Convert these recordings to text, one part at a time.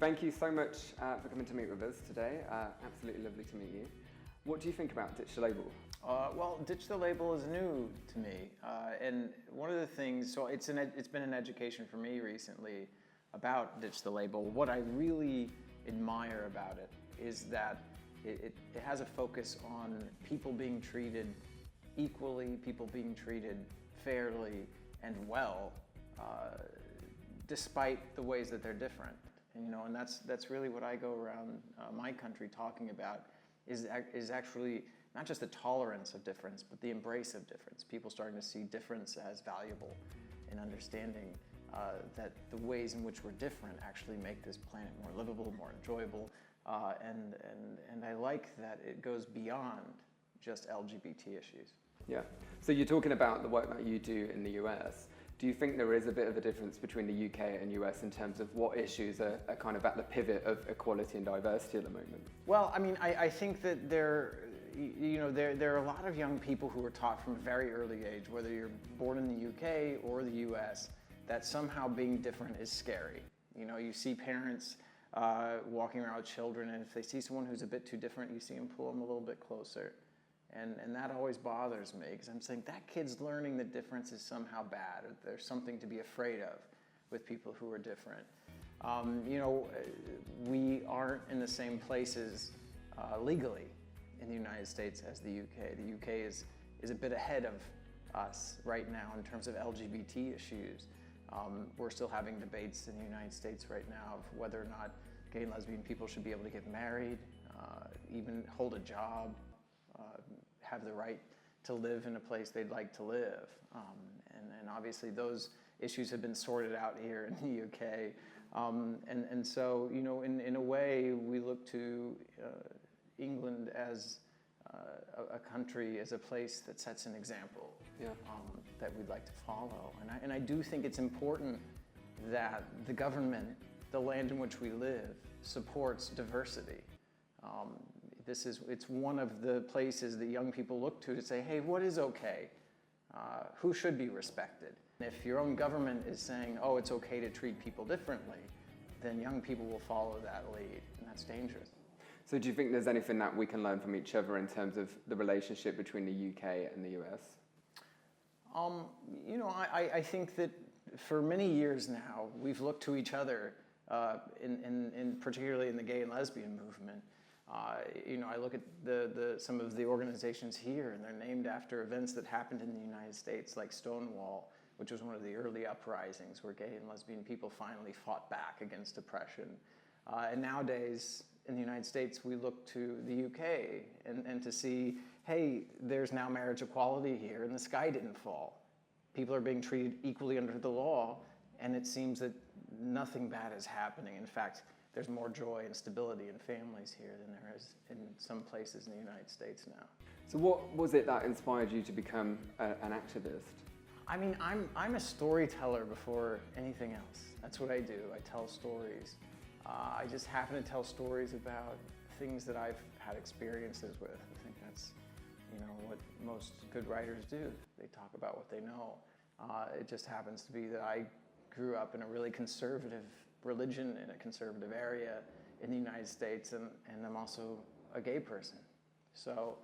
thank you so much for coming to meet with us today. Absolutely lovely to meet you. What do you think about Ditch the Label? Well, Ditch the Label is new to me, and one of the things, so it's been an education for me recently about Ditch the Label. What I really admire about it is that it has a focus on people being treated equally, people being treated fairly and well, despite the ways that they're different. And that's really what I go around my country talking about, is actually not just the tolerance of difference, but the embrace of difference. People starting to see difference as valuable, and understanding that the ways in which we're different actually make this planet more livable, more enjoyable, and I like that it goes beyond just LGBT issues. Yeah. So you're talking about the work that you do in the US. Do you think there is a bit of a difference between the UK and US in terms of what issues are kind of at the pivot of equality and diversity at the moment? Well, I mean, I think that there are a lot of young people who are taught from a very early age, whether you're born in the UK or the US, that somehow being different is scary. You see parents walking around with children, and if they see someone who's a bit too different, you see them pull them a little bit closer. And that always bothers me, because I'm saying that kid's learning the difference is somehow bad, or there's something to be afraid of with people who are different. We aren't in the same places legally in the United States as the UK. The UK is a bit ahead of us right now in terms of LGBT issues. We're still having debates in the United States right now of whether or not gay and lesbian people should be able to get married, even hold a job, have the right to live in a place they'd like to live. And obviously those issues have been sorted out here in the UK. And so, in a way, we look to England as a country, as a place that sets an example, that we'd like to follow. And I do think it's important that the government, the land in which we live, supports diversity. It's one of the places that young people look to say, hey, what is okay? Who should be respected? If your own government is saying, oh, it's okay to treat people differently, then young people will follow that lead, and that's dangerous. So do you think there's anything that we can learn from each other in terms of the relationship between the UK and the US? I think that for many years now, we've looked to each other, particularly in the gay and lesbian movement. I look at some of the organizations here, and they're named after events that happened in the United States, like Stonewall, which was one of the early uprisings where gay and lesbian people finally fought back against oppression. And nowadays, in the United States, we look to the UK and to see, hey, there's now marriage equality here, and the sky didn't fall. People are being treated equally under the law, and it seems that nothing bad is happening. In fact, there's more joy and stability in families here than there is in some places in the United States now. So what was it that inspired you to become an activist? I mean, I'm a storyteller before anything else. That's what I do. I tell stories. I just happen to tell stories about things that I've had experiences with. I think that's, what most good writers do. They talk about what they know. It just happens to be that I grew up in a really conservative religion in a conservative area in the United States, and I'm also a gay person. So,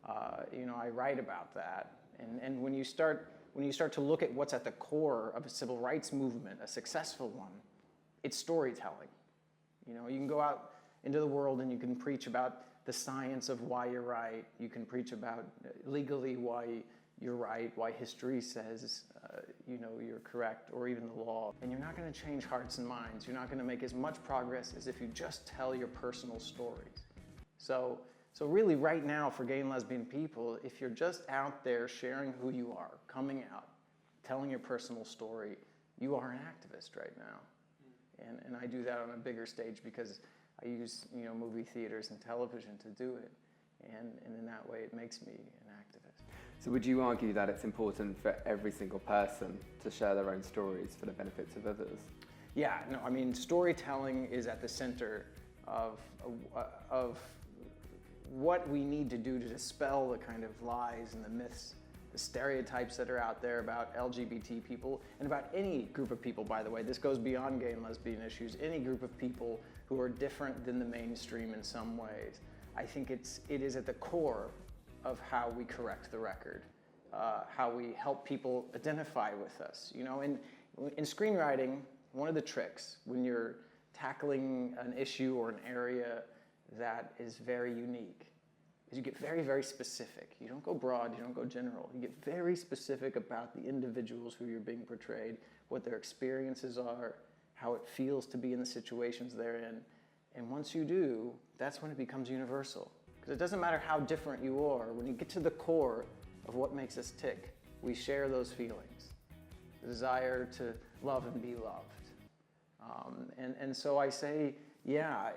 I write about that. And when you start to look at what's at the core of a civil rights movement, a successful one, it's storytelling. You can go out into the world and you can preach about the science of why you're right. You can preach about legally why you're right, why history says, you're correct, or even the law. And you're not going to change hearts and minds. You're not going to make as much progress as if you just tell your personal stories. So really right now for gay and lesbian people, if you're just out there sharing who you are, coming out, telling your personal story, you are an activist right now. And I do that on a bigger stage because I use movie theaters and television to do it. And in that way, it makes me an activist. So would you argue that it's important for every single person to share their own stories for the benefits of others? Yeah, no, I mean, storytelling is at the center of what we need to do to dispel the kind of lies and the myths the stereotypes that are out there about LGBT people, and about any group of people, by the way. This goes beyond gay and lesbian issues. Any group of people who are different than the mainstream in some ways. I think it is at the core of how we correct the record, how we help people identify with us. You know, in screenwriting, one of the tricks when you're tackling an issue or an area that is very unique is you get very, very specific. You don't go broad, you don't go general. You get very specific about the individuals who you're being portrayed, what their experiences are, how it feels to be in the situations they're in. And once you do, that's when it becomes universal. Because it doesn't matter how different you are, when you get to the core of what makes us tick, we share those feelings. The desire to love and be loved. And so I say, yeah,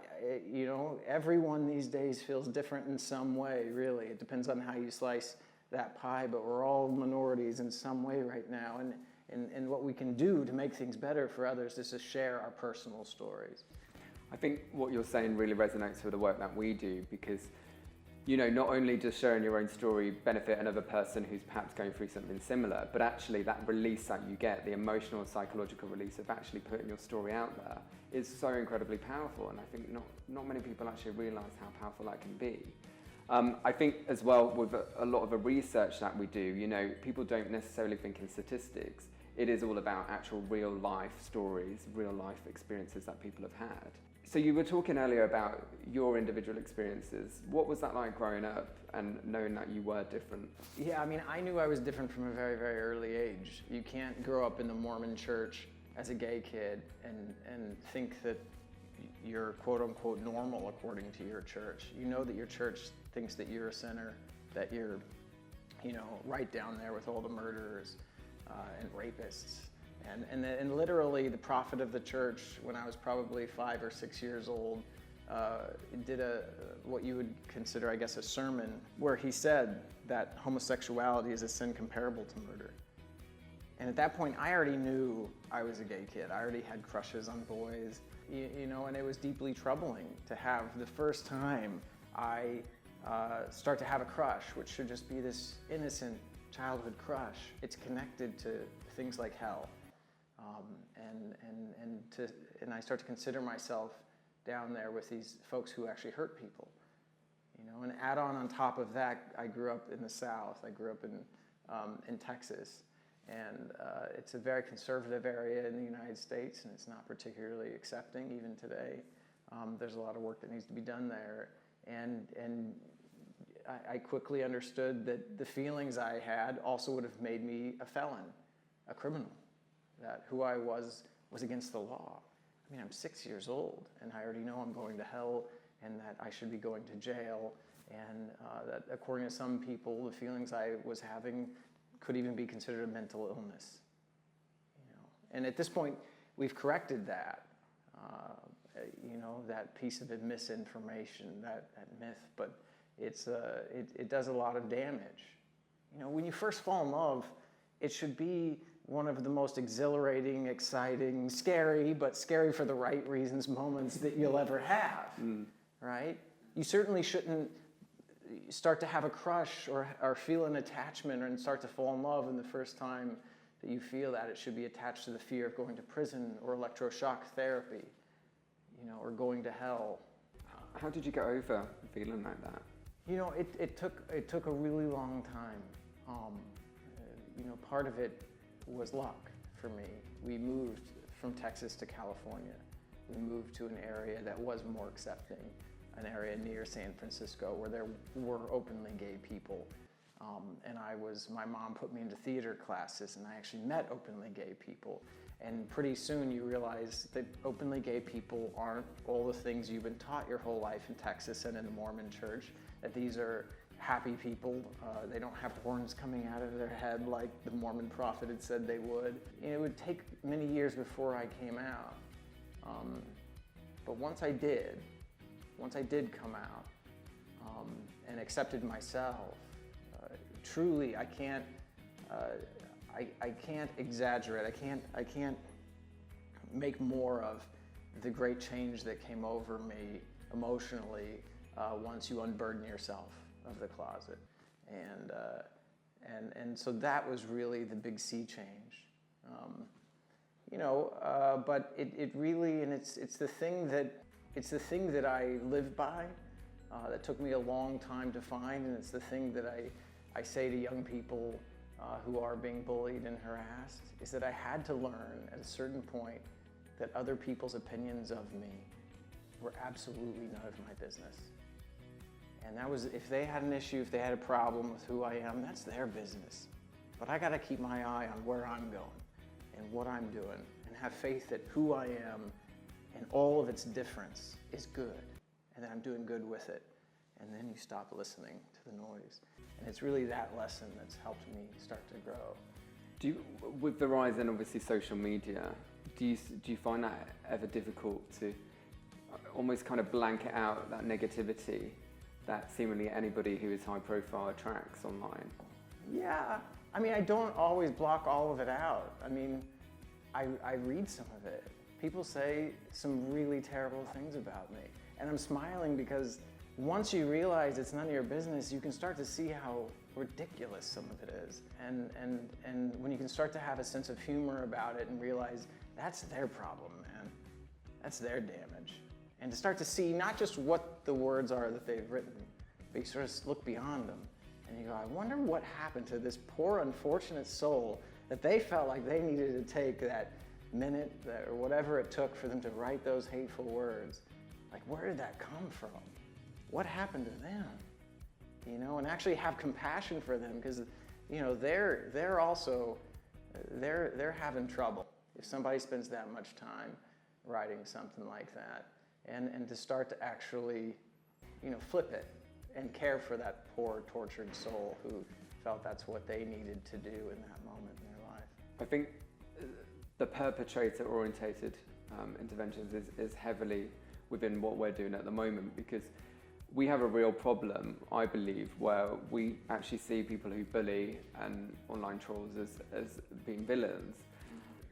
you know, everyone these days feels different in some way, really. It depends on how you slice that pie, but we're all minorities in some way right now. And what we can do to make things better for others is to share our personal stories. I think what you're saying really resonates with the work that we do, because, you know, not only does sharing your own story benefit another person who's perhaps going through something similar, but actually that release that you get, the emotional and psychological release of actually putting your story out there, is so incredibly powerful. And I think not many people actually realise how powerful that can be. I think as well with a lot of the research that we do, you know, people don't necessarily think in statistics. It is all about actual real life stories, real life experiences that people have had. So you were talking earlier about your individual experiences. What was that like growing up and knowing that you were different? Yeah, I mean, I knew I was different from a very, very early age. You can't grow up in the Mormon church as a gay kid and think that you're quote unquote normal according to your church. You know that your church thinks that you're a sinner, that you're, you know, right down there with all the murderers and rapists. And literally the prophet of the church, when I was probably 5 or 6 years old, did what you would consider, I guess, a sermon where he said that homosexuality is a sin comparable to murder. And at that point, I already knew I was a gay kid. I already had crushes on boys, you know, and it was deeply troubling to have the first time I start to have a crush, which should just be this innocent childhood crush. It's connected to things like hell. And I start to consider myself down there with these folks who actually hurt people, you know. And add on top of that, I grew up in the South. I grew up in Texas, and it's a very conservative area in the United States, and it's not particularly accepting even today. There's a lot of work that needs to be done there, and I quickly understood that the feelings I had also would have made me a felon, a criminal. That who I was against the law. I mean, I'm 6 years old, and I already know I'm going to hell, and that I should be going to jail, and that according to some people, the feelings I was having could even be considered a mental illness. You know, and at this point, we've corrected that. You know, that piece of misinformation, that myth, but it does a lot of damage. You know, when you first fall in love, it should be one of the most exhilarating, exciting, scary, but scary for the right reasons moments that you'll ever have, right? You certainly shouldn't start to have a crush or feel an attachment and start to fall in love in the first time that you feel that. It should be attached to the fear of going to prison or electroshock therapy, you know, or going to hell. How did you get over feeling like that? You know, it took a really long time. You know, part of it was luck for me. We moved from Texas to California. We moved to an area that was more accepting, an area near San Francisco where there were openly gay people. And my mom put me into theater classes, and I actually met openly gay people. And pretty soon you realize that openly gay people aren't all the things you've been taught your whole life in Texas and in the Mormon church, that these are happy people. They don't have horns coming out of their head like the Mormon prophet had said they would. It would take many years before I came out. But once I did come out and accepted myself, truly I can't exaggerate. I can't make more of the great change that came over me emotionally once you unburden yourself of the closet. And And so that was really the big sea change. But it really, and it's the thing that I live by, that took me a long time to find, and it's the thing that I say to young people who are being bullied and harassed, is that I had to learn at a certain point that other people's opinions of me were absolutely none of my business. And that was, if they had an issue, if they had a problem with who I am, that's their business. But I gotta keep my eye on where I'm going and what I'm doing, and have faith that who I am and all of its difference is good, and that I'm doing good with it. And then you stop listening to the noise. And it's really that lesson that's helped me start to grow. Do you, with the rise in obviously social media, do you find that ever difficult to almost kind of blanket out that negativity that seemingly anybody who is high profile attracts online? Yeah, I mean, I don't always block all of it out. I mean, I read some of it. People say some really terrible things about me. And I'm smiling because once you realize it's none of your business, you can start to see how ridiculous some of it is. And when you can start to have a sense of humor about it and realize that's their problem, man. That's their damage. And to start to see not just what the words are that they've written, but you sort of look beyond them. And you go, I wonder what happened to this poor, unfortunate soul that they felt like they needed to take that minute or whatever it took for them to write those hateful words. Like, where did that come from? What happened to them? And actually have compassion for them, because they're also having trouble if somebody spends that much time writing something like that, and to start to actually flip it and care for that poor tortured soul who felt that's what they needed to do in that moment in their life. I think the perpetrator-orientated interventions is heavily within what we're doing at the moment, because we have a real problem, I believe, where we actually see people who bully and online trolls as being villains.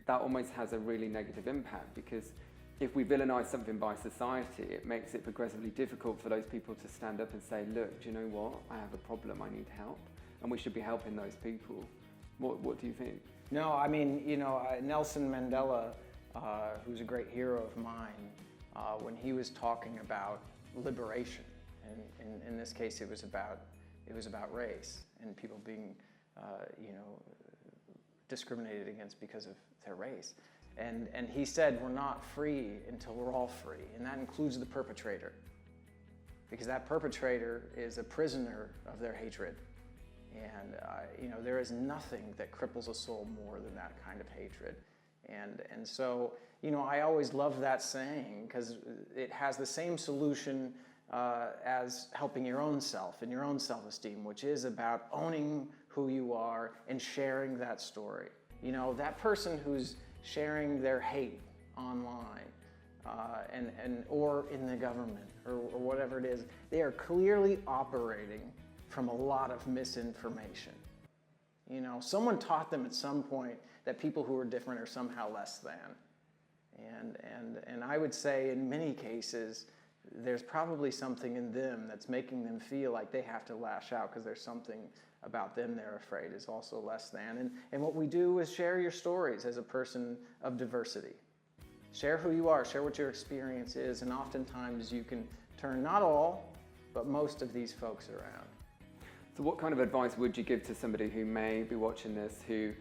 That almost has a really negative impact, because if we villainize something by society, it makes it progressively difficult for those people to stand up and say, look, do you know what? I have a problem, I need help. And we should be helping those people. What do you think? No, I mean, Nelson Mandela, who's a great hero of mine, when he was talking about liberation, and in this case it was about race and people being discriminated against because of their race. And he said, we're not free until we're all free, and that includes the perpetrator, because that perpetrator is a prisoner of their hatred. And there is nothing that cripples a soul more than that kind of hatred. And so I always love that saying, because it has the same solution as helping your own self and your own self-esteem, which is about owning who you are and sharing that story. That person who's sharing their hate online or in the government or whatever it is, they are clearly operating from a lot of misinformation. Someone taught them at some point that people who are different are somehow less than. And I would say in many cases, there's probably something in them that's making them feel like they have to lash out because there's something about them they're afraid is also less than. And what we do is share your stories as a person of diversity. Share who you are, share what your experience is, and oftentimes you can turn not all, but most of these folks around. So what kind of advice would you give to somebody who may be watching this, who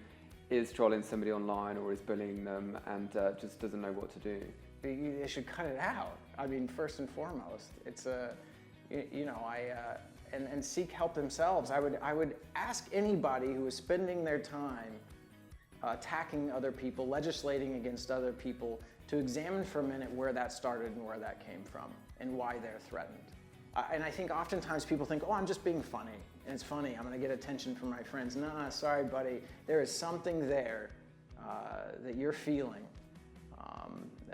is trolling somebody online or is bullying them and just doesn't know what to do? They should cut it out. I mean, first and foremost, it's and seek help themselves. I would ask anybody who is spending their time attacking other people, legislating against other people, to examine for a minute where that started and where that came from and why they're threatened. And I think oftentimes people think, oh, I'm just being funny. And it's funny, I'm gonna get attention from my friends. Nah, sorry, buddy. There is something there that you're feeling.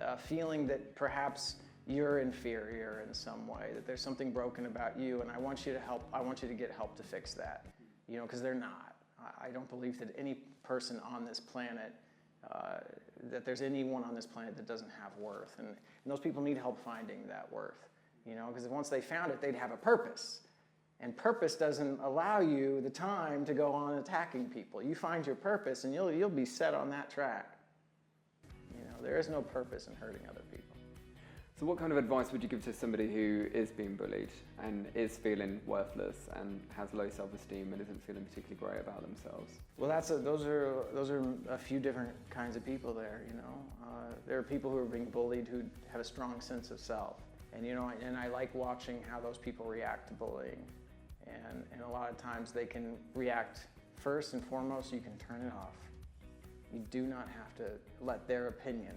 A feeling that perhaps you're inferior in some way, that there's something broken about you, and I want you to get help to fix that, because they're not. I don't believe that any person on this planet, that there's anyone on this planet that doesn't have worth, and those people need help finding that worth, because once they found it, they'd have a purpose, And purpose doesn't allow you the time to go on attacking people. You find your purpose and you'll be set on that track. You know, there is no purpose in hurting other people. So what kind of advice would you give to somebody who is being bullied and is feeling worthless and has low self-esteem and isn't feeling particularly great about themselves? Well, those are a few different kinds of people there, you know. There are people who are being bullied who have a strong sense of self. And, you know, and I like watching how those people react to bullying. And a lot of times they can react first and foremost, you can turn it off. You do not have to let their opinion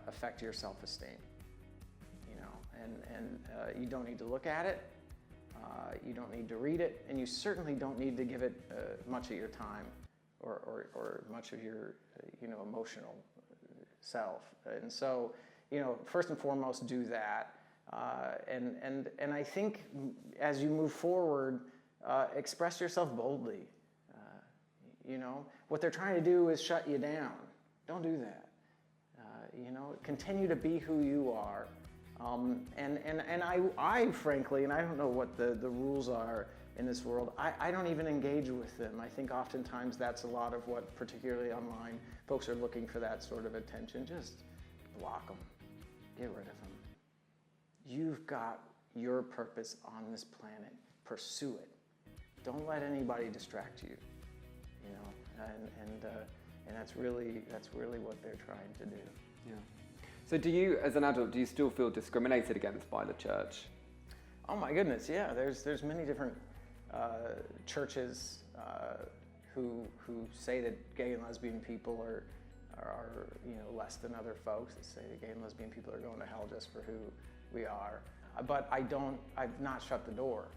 affect your self-esteem. You know, and you don't need to look at it, you don't need to read it, and you certainly don't need to give it much of your time or much of your you know, emotional self. And so, you know, first and foremost, do that. And I think as you move forward, express yourself boldly. You know, what they're trying to do is shut you down. Don't do that. You know, continue to be who you are. And I frankly, and I don't know what the rules are in this world, I don't even engage with them. I think oftentimes that's a lot of what, particularly online, folks are looking for that sort of attention. Just block them, get rid of them. You've got your purpose on this planet. Pursue it. Don't let anybody distract you. You know, and that's really what they're trying to do. Yeah. So do you, as an adult, do you still feel discriminated against by the church? Oh my goodness, yeah. There's many different churches who say that gay and lesbian people are you know, less than other folks. That say that gay and lesbian people are going to hell just for who we are. But I've not shut the door.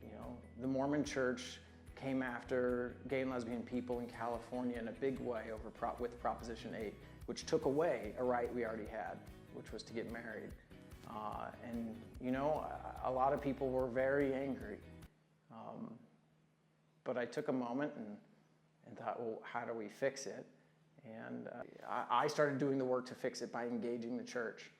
You know, the Mormon Church came after gay and lesbian people in California in a big way with Proposition 8, which took away a right we already had, which was to get married. And you know, a lot of people were very angry. But I took a moment and thought, well, how do we fix it? And I started doing the work to fix it by engaging the church.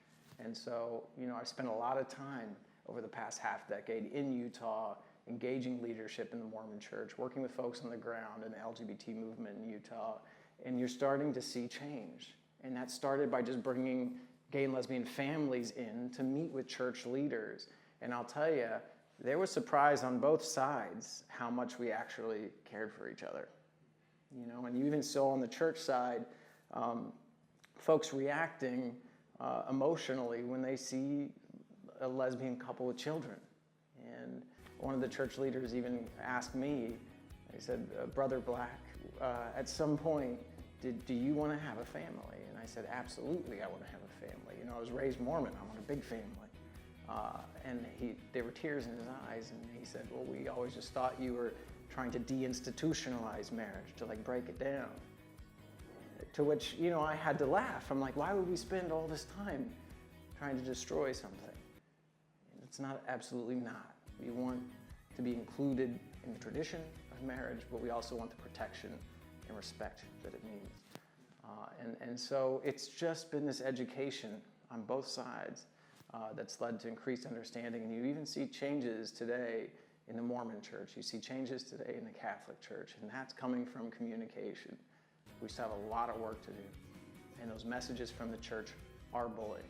And so, you know, I spent a lot of time over the past half decade in Utah, engaging leadership in the Mormon Church, working with folks on the ground in the LGBT movement in Utah, and you're starting to see change. And that started by just bringing gay and lesbian families in to meet with church leaders. And I'll tell you, there was surprise on both sides how much we actually cared for each other. You know, and you even saw on the church side, folks reacting emotionally when they see a lesbian couple with children. And one of the church leaders even asked me, he said, Brother Black, at some point, do you want to have a family? And I said, absolutely, I want to have a family. You know, I was raised Mormon, I want a big family. And there were tears in his eyes, and he said, well, we always just thought you were trying to deinstitutionalize marriage, to like break it down. To which, you know, I had to laugh. I'm like, why would we spend all this time trying to destroy something? It's not, absolutely not. We want to be included in the tradition of marriage, but we also want the protection and respect that it means. And so it's just been this education on both sides that's led to increased understanding. And you even see changes today in the Mormon Church. You see changes today in the Catholic Church, and that's coming from communication. We still have a lot of work to do. And those messages from the church are bullying.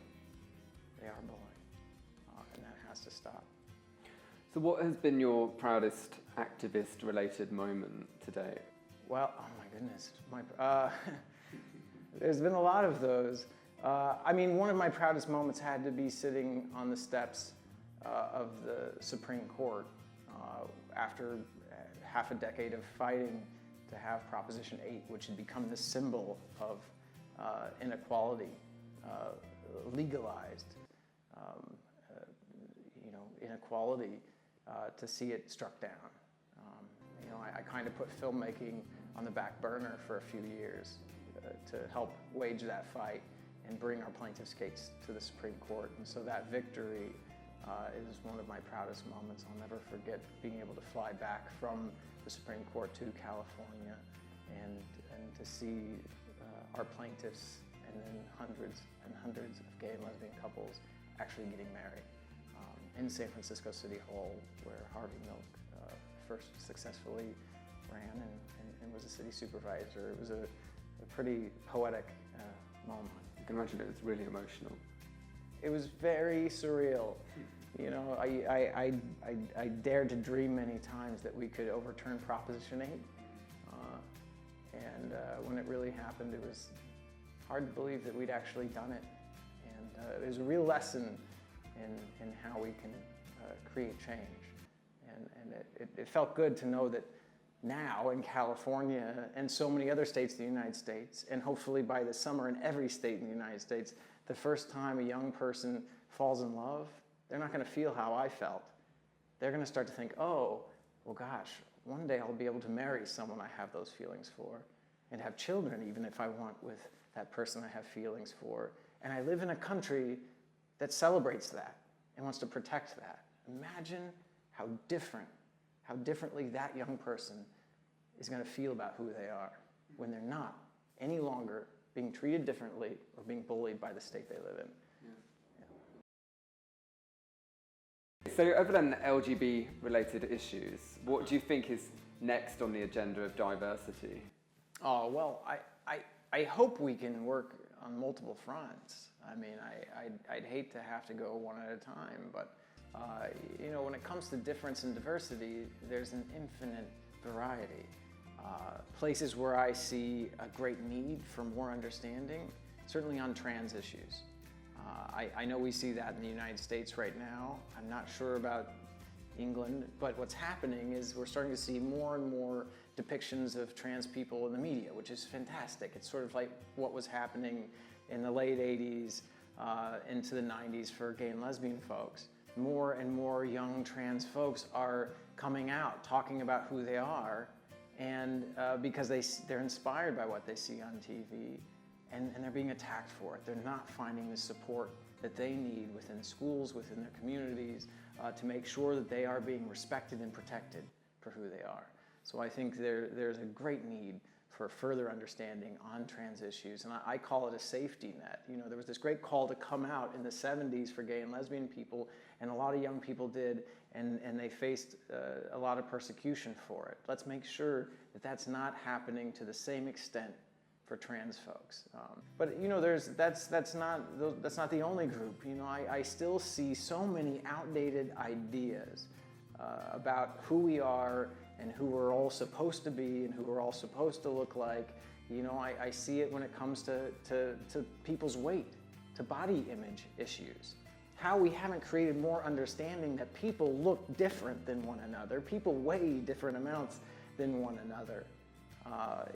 They are bullying. And that has to stop. So what has been your proudest activist-related moment today? Well, oh my goodness. There's been a lot of those. I mean, one of my proudest moments had to be sitting on the steps of the Supreme Court after half a decade of fighting to have Proposition 8, which had become the symbol of inequality, legalized, you know, inequality, to see it struck down. You know, I kind of put filmmaking on the back burner for a few years to help wage that fight and bring our plaintiffs' case to the Supreme Court. And so that victory is one of my proudest moments. I'll never forget being able to fly back from the Supreme Court to California and to see our plaintiffs and then hundreds and hundreds of gay and lesbian couples actually getting married. in San Francisco City Hall, where Harvey Milk first successfully ran and was a city supervisor. It was a pretty poetic moment. I can imagine it was really emotional. It was very surreal. You know, I dared to dream many times that we could overturn Proposition 8. And when it really happened, it was hard to believe that we'd actually done it. And it was a real lesson in how we can create change. And it felt good to know that now in California and so many other states in the United States, and hopefully by the summer in every state in the United States, the first time a young person falls in love, they're not going to feel how I felt. They're going to start to think, oh, well, gosh, one day I'll be able to marry someone I have those feelings for, and have children even if I want with that person I have feelings for. And I live in a country that celebrates that and wants to protect that. Imagine how differently that young person is going to feel about who they are when they're not any longer being treated differently or being bullied by the state they live in. So other than LGBT-related issues, what do you think is next on the agenda of diversity? Oh, well, I hope we can work on multiple fronts. I mean, I'd hate to have to go one at a time, but you know, when it comes to difference and diversity, there's an infinite variety. Places where I see a great need for more understanding, certainly on trans issues. I know we see that in the United States right now. I'm not sure about England, but what's happening is we're starting to see more and more depictions of trans people in the media, which is fantastic. It's sort of like what was happening in the late 80s into the 90s for gay and lesbian folks. More and more young trans folks are coming out, talking about who they are, and because they're inspired by what they see on TV, and they're being attacked for it. They're not finding the support that they need within schools, within their communities, to make sure that they are being respected and protected for who they are. So I think there's a great need for further understanding on trans issues, and I call it a safety net. You know, there was this great call to come out in the 70s for gay and lesbian people, and a lot of young people did, and they faced a lot of persecution for it. Let's make sure that that's not happening to the same extent for trans folks. But you know, that's not the only group. You know, I still see so many outdated ideas about who we are and who we're all supposed to be and who we're all supposed to look like. You know, I see it when it comes to people's weight, to body image issues. How we haven't created more understanding that people look different than one another, people weigh different amounts than one another.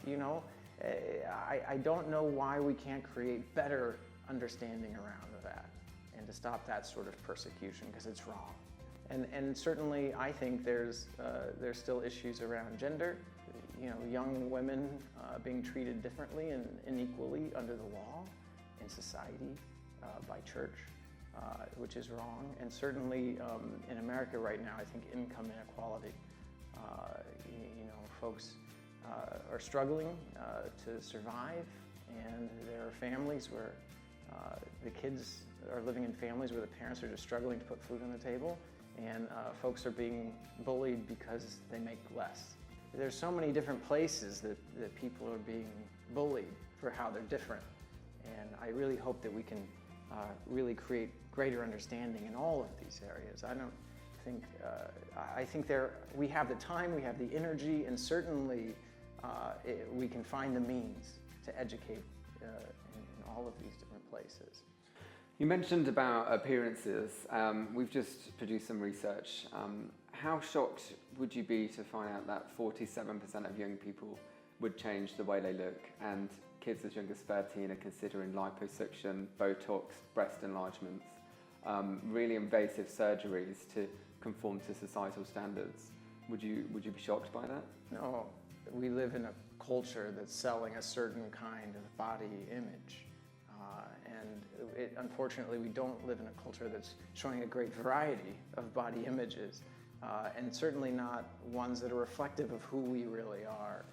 You know, I don't know why we can't create better understanding around that and to stop that sort of persecution, because it's wrong. And certainly I think there's still issues around gender, you know, young women being treated differently and unequally under the law in society, by church, which is wrong. And certainly in America right now, I think income inequality, you know, folks are struggling to survive, and there are families where the kids are living in families where the parents are just struggling to put food on the table, and folks are being bullied because they make less. There's so many different places that people are being bullied for how they're different, and I really hope that we can really create greater understanding in all of these areas. I think we have the time, we have the energy, and certainly we can find the means to educate in all of these different places. You mentioned about appearances. We've just produced some research. How shocked would you be to find out that 47% of young people would change the way they look, and kids as young as 13 are considering liposuction, Botox, breast enlargements, really invasive surgeries to conform to societal standards? Would you be shocked by that? No, we live in a culture that's selling a certain kind of body image. And unfortunately, we don't live in a culture that's showing a great variety of body images, and certainly not ones that are reflective of who we really are.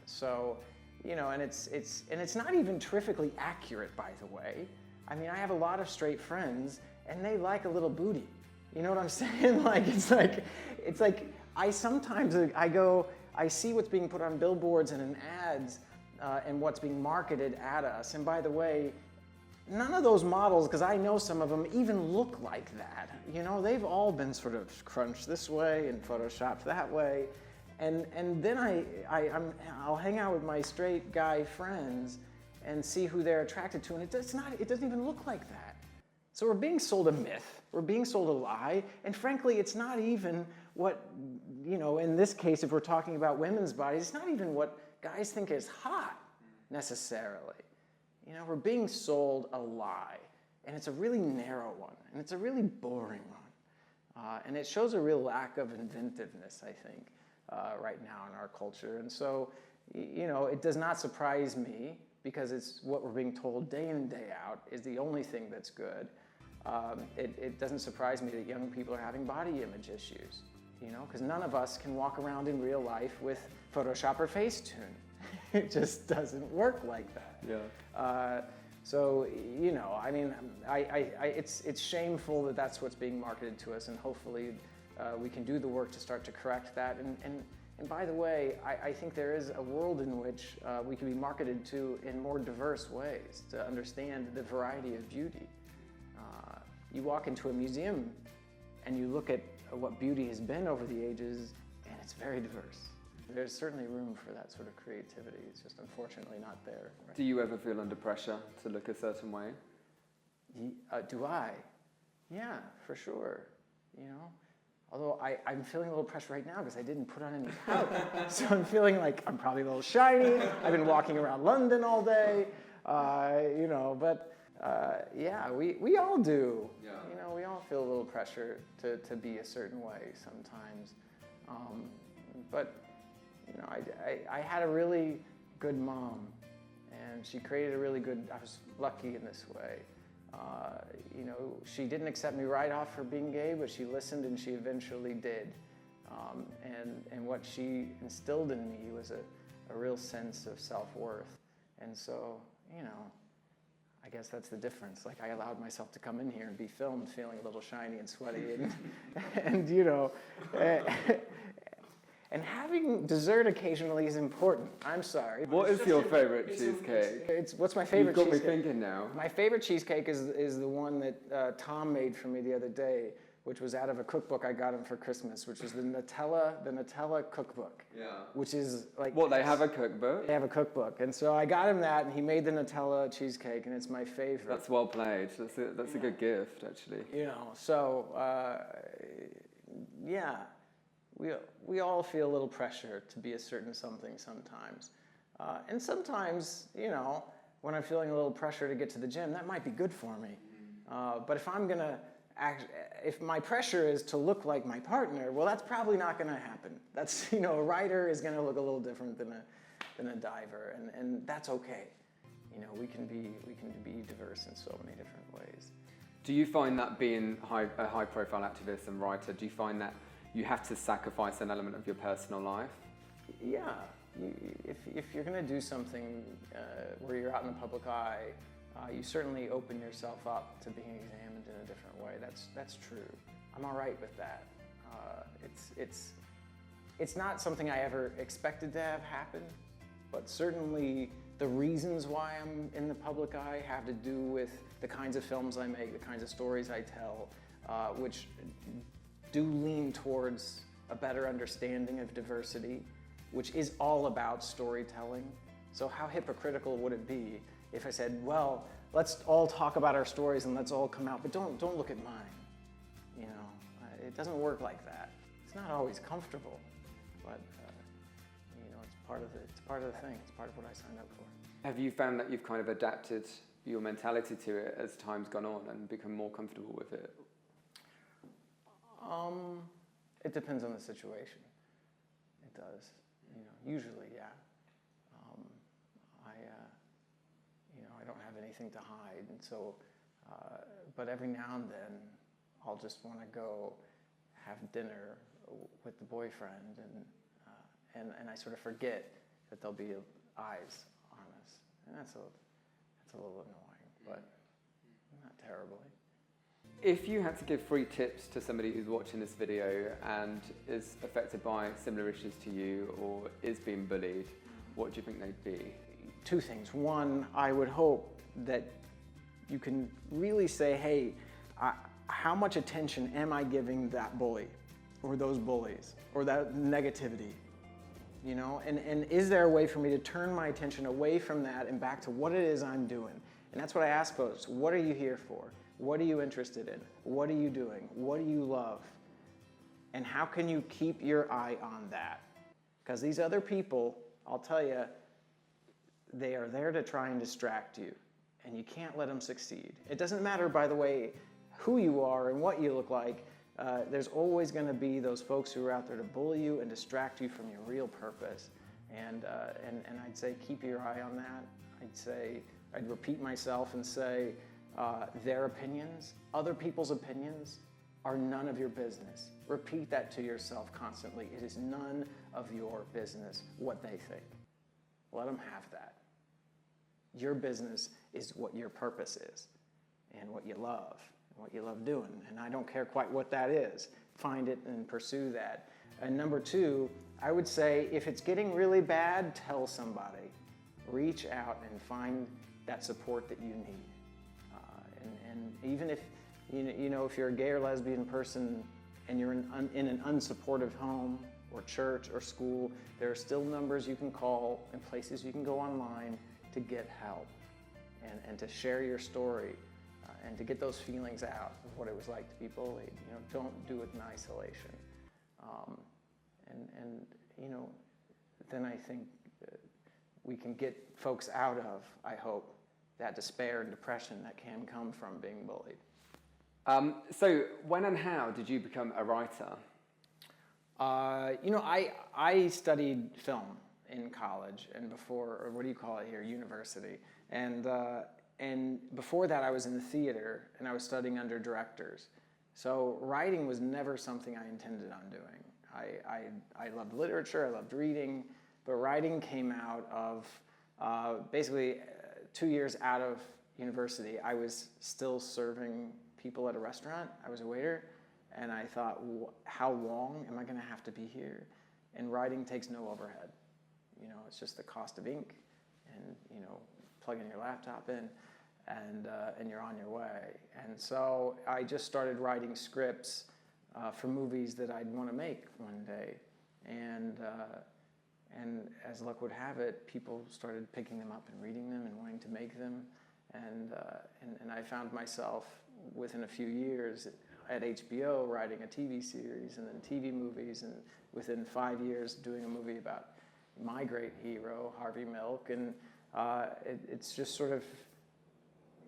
So, you know, and it's not even terrifically accurate, by the way. I mean, I have a lot of straight friends, and they like a little booty. You know what I'm saying? It's like I sometimes I see what's being put on billboards and in ads and what's being marketed at us. And by the way, none of those models, because I know some of them, even look like that. You know, they've all been sort of crunched this way and photoshopped that way. And then I'll hang out with my straight guy friends and see who they're attracted to, and it doesn't even look like that. So we're being sold a myth, we're being sold a lie, and frankly, it's not even what, you know, in this case, if we're talking about women's bodies, it's not even what guys think is hot, necessarily. You know, we're being sold a lie, and it's a really narrow one, and it's a really boring one. And it shows a real lack of inventiveness, I think, right now in our culture. And so, you know, it does not surprise me, because it's what we're being told day in and day out is the only thing that's good. It doesn't surprise me that young people are having body image issues, you know, because none of us can walk around in real life with Photoshop or Facetune. It just doesn't work like that. Yeah. So, you know, I mean, it's shameful that that's what's being marketed to us, and hopefully we can do the work to start to correct that. And by the way, I think there is a world in which we can be marketed to in more diverse ways to understand the variety of beauty. You walk into a museum and you look at what beauty has been over the ages, and it's very diverse. There's certainly room for that sort of creativity. It's just unfortunately not there. Right? Do you ever feel under pressure to look a certain way? Do I? Yeah, for sure. You know? Although I'm feeling a little pressure right now because I didn't put on any powder. So I'm feeling like I'm probably a little shiny. I've been walking around London all day, you know, but yeah, we all do. Yeah. You know, we all feel a little pressure to be a certain way sometimes. But, you know, I had a really good mom, and she created a really good, I was lucky in this way. You know, she didn't accept me right off for being gay, but she listened and she eventually did. And what she instilled in me was a real sense of self-worth. And so, you know, I guess that's the difference. Like, I allowed myself to come in here and be filmed feeling a little shiny and sweaty and you know, and having dessert occasionally is important. I'm sorry. What is your favorite cheesecake? What's my favorite cheesecake? You've got me thinking now. My favorite cheesecake is the one that Tom made for me the other day, which was out of a cookbook I got him for Christmas, which is the Nutella cookbook. Yeah. Which is like... What, they have a cookbook? They have a cookbook. And so I got him that, and he made the Nutella cheesecake, and it's my favorite. That's well played. That's a good gift, actually. You know, so, yeah. We all feel a little pressure to be a certain something sometimes. And sometimes, you know, when I'm feeling a little pressure to get to the gym, that might be good for me. But if I'm gonna if my pressure is to look like my partner, well, that's probably not gonna happen. That's, you know, a writer is gonna look a little different than a diver, and that's okay. You know, we can be diverse in so many different ways. Do you find that being a high-profile activist and writer, do you find that you have to sacrifice an element of your personal life? Yeah. If you're going to do something where you're out in the public eye, you certainly open yourself up to being examined in a different way. That's true. I'm all right with that. It's not something I ever expected to have happen, but certainly the reasons why I'm in the public eye have to do with the kinds of films I make, the kinds of stories I tell, which do lean towards a better understanding of diversity, which is all about storytelling. So how hypocritical would it be if I said, well, let's all talk about our stories and let's all come out, but don't look at mine. You know, it doesn't work like that. It's not always comfortable, but you know, it's part of the thing. It's part of what I signed up for. Have you found that you've kind of adapted your mentality to it as time's gone on and become more comfortable with it? It depends on the situation. It does. You know, usually, yeah. You know, I don't have anything to hide, and so, but every now and then, I'll just want to go have dinner with the boyfriend, and I sort of forget that there'll be eyes on us, and that's a little annoying, but not terribly. If you had to give 3 tips to somebody who's watching this video and is affected by similar issues to you or is being bullied, what do you think they'd be? 2 things. One, I would hope that you can really say, hey, how much attention am I giving that bully or those bullies or that negativity? You know, and is there a way for me to turn my attention away from that and back to what it is I'm doing? And that's what I ask folks. What are you here for? What are you interested in? What are you doing? What do you love? And how can you keep your eye on that? Because these other people, I'll tell you, they are there to try and distract you, and you can't let them succeed. It doesn't matter, by the way, who you are and what you look like. There's always going to be those folks who are out there to bully you and distract you from your real purpose. And I'd say keep your eye on that. I'd repeat myself and say their opinions, other people's opinions, are none of your business. Repeat that to yourself constantly. It is none of your business what they think. Let them have that. Your business is what your purpose is and what you love doing. And I don't care quite what that is. Find it and pursue that. And number 2, I would say if it's getting really bad, tell somebody. Reach out and find that support that you need. And even if, if you're a gay or lesbian person and you're in an unsupportive home or church or school, there are still numbers you can call and places you can go online to get help and to share your story and to get those feelings out of what it was like to be bullied. Don't do it in isolation. Then I think we can get folks out of, I hope, that despair and depression that can come from being bullied. So when and how did you become a writer? I studied film in college and before, or what do you call it here, university. And before that I was in the theater and I was studying under directors. So writing was never something I intended on doing. I loved literature, I loved reading, but writing came out of basically 2 years out of university. I was still serving people at a restaurant. I was a waiter, and I thought, how long am I going to have to be here? And writing takes no overhead. It's just the cost of ink and, plugging your laptop in, and you're on your way. And so I just started writing scripts for movies that I'd want to make one day. And as luck would have it, people started picking them up and reading them and wanting to make them. And I found myself within a few years at HBO writing a TV series and then TV movies, and within 5 years doing a movie about my great hero, Harvey Milk. And it's just sort of,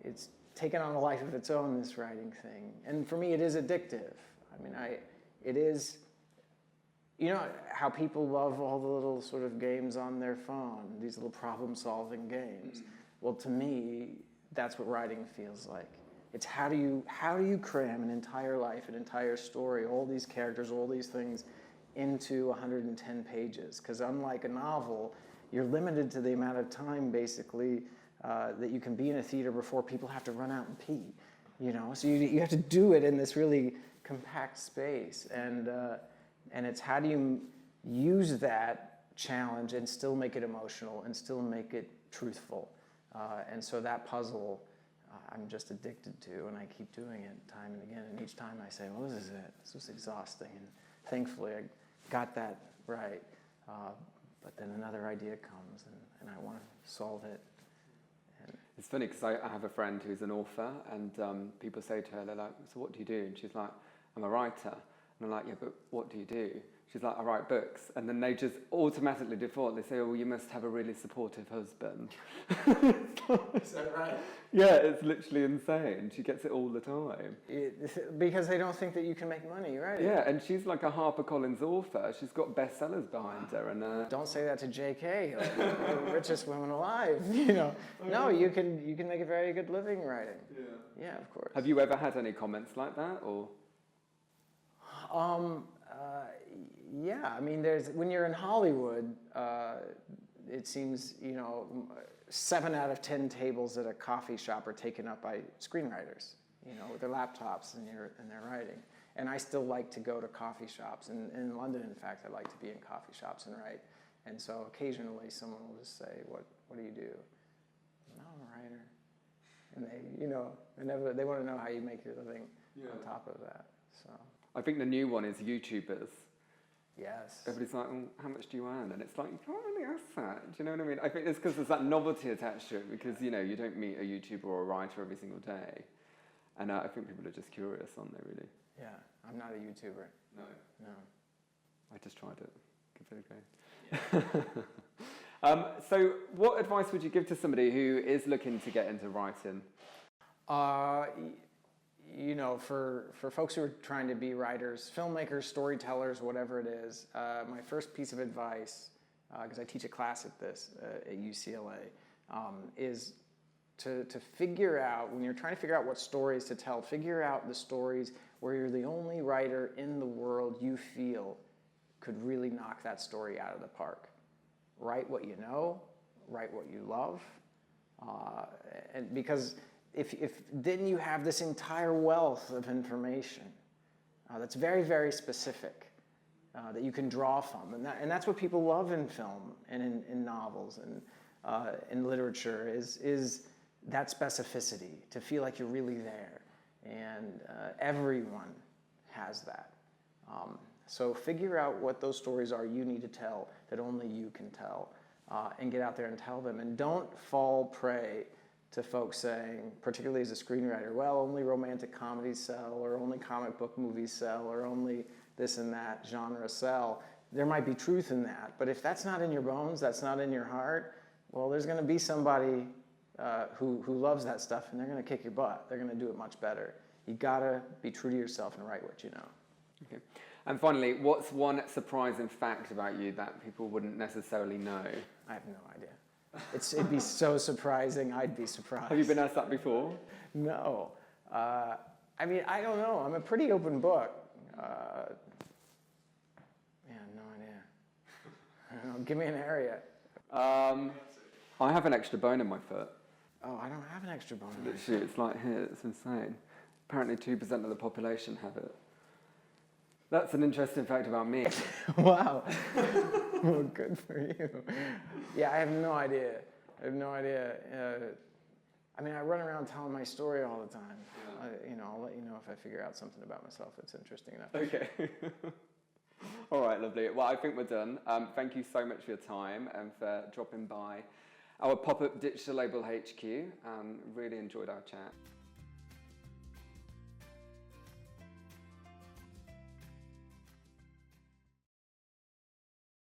it's taken on a life of its own, this writing thing. And for me, it is addictive. It is, how people love all the little sort of games on their phone, these little problem-solving games. Well, to me, that's what writing feels like. It's how do you cram an entire life, an entire story, all these characters, all these things into 110 pages? Because unlike a novel, you're limited to the amount of time, basically, that you can be in a theater before people have to run out and pee. So you have to do it in this really compact space, and it's how do you use that challenge and still make it emotional and still make it truthful. And so that puzzle I'm just addicted to, and I keep doing it time and again. And each time I say, well, this is it. This was exhausting. And thankfully, I got that right. But then another idea comes, and I want to solve it. And it's funny because I have a friend who's an author, and people say to her, they're like, so what do you do? And she's like, I'm a writer. And I'm like, yeah, but what do you do? She's like, I write books. And then they just automatically default. They say, oh, well, you must have a really supportive husband. Is that right? Yeah, it's literally insane. She gets it all the time. Because they don't think that you can make money, right? Yeah, and she's like a HarperCollins author. She's got bestsellers behind her. And don't say that to JK, like, the richest woman alive. No, you can make a very good living writing. Yeah, of course. Have you ever had any comments like that, or? Yeah, when you're in Hollywood, it seems, 7 out of 10 tables at a coffee shop are taken up by screenwriters. with their laptops and they're writing. And I still like to go to coffee shops. In London, in fact, I like to be in coffee shops and write. And so occasionally someone will just say, what do you do? I'm a writer. And they want to know how you make your living on top of that. So I think the new one is YouTubers. yes. Everybody's like, well, how much do you earn? And it's like, you can't really ask that. Do you know what I mean? I think it's because there's that novelty attached to it because, you don't meet a YouTuber or a writer every single day. And I think people are just curious, aren't they, really? Yeah, I'm not a YouTuber. No. I just tried it. Give it a go. So what advice would you give to somebody who is looking to get into writing? For folks who are trying to be writers, filmmakers, storytellers, whatever it is, my first piece of advice, because I teach a class at this at UCLA, is to figure out, when you're trying to figure out what stories to tell, figure out the stories where you're the only writer in the world you feel could really knock that story out of the park. Write what you know, write what you love, and because if then you have this entire wealth of information that's very, very specific that you can draw from, and that's what people love in film and in novels and in literature is that specificity, to feel like you're really there, and everyone has that. So figure out what those stories are you need to tell that only you can tell, and get out there and tell them. And don't fall prey to folks saying, particularly as a screenwriter, well, only romantic comedies sell, or only comic book movies sell, or only this and that genre sell. There might be truth in that, but if that's not in your bones, that's not in your heart, well, there's going to be somebody who loves that stuff, and they're going to kick your butt. They're going to do it much better. You got to be true to yourself and write what you know. Okay. And finally, what's one surprising fact about you that people wouldn't necessarily know? I have no idea. It'd be so surprising, I'd be surprised. Have you been asked that before? No. I don't know. I'm a pretty open book. No idea. I don't know. Give me an area. I have an extra bone in my foot. Oh, I don't have an extra bone. Literally, it's like here. It's insane. Apparently 2% of the population have it. That's an interesting fact about me. Wow. Well, good for you. Yeah, I have no idea. I run around telling my story all the time. Yeah. I'll let you know if I figure out something about myself that's interesting enough. Okay. All right, lovely. Well, I think we're done. Thank you so much for your time and for dropping by our pop-up digital label HQ. Really enjoyed our chat.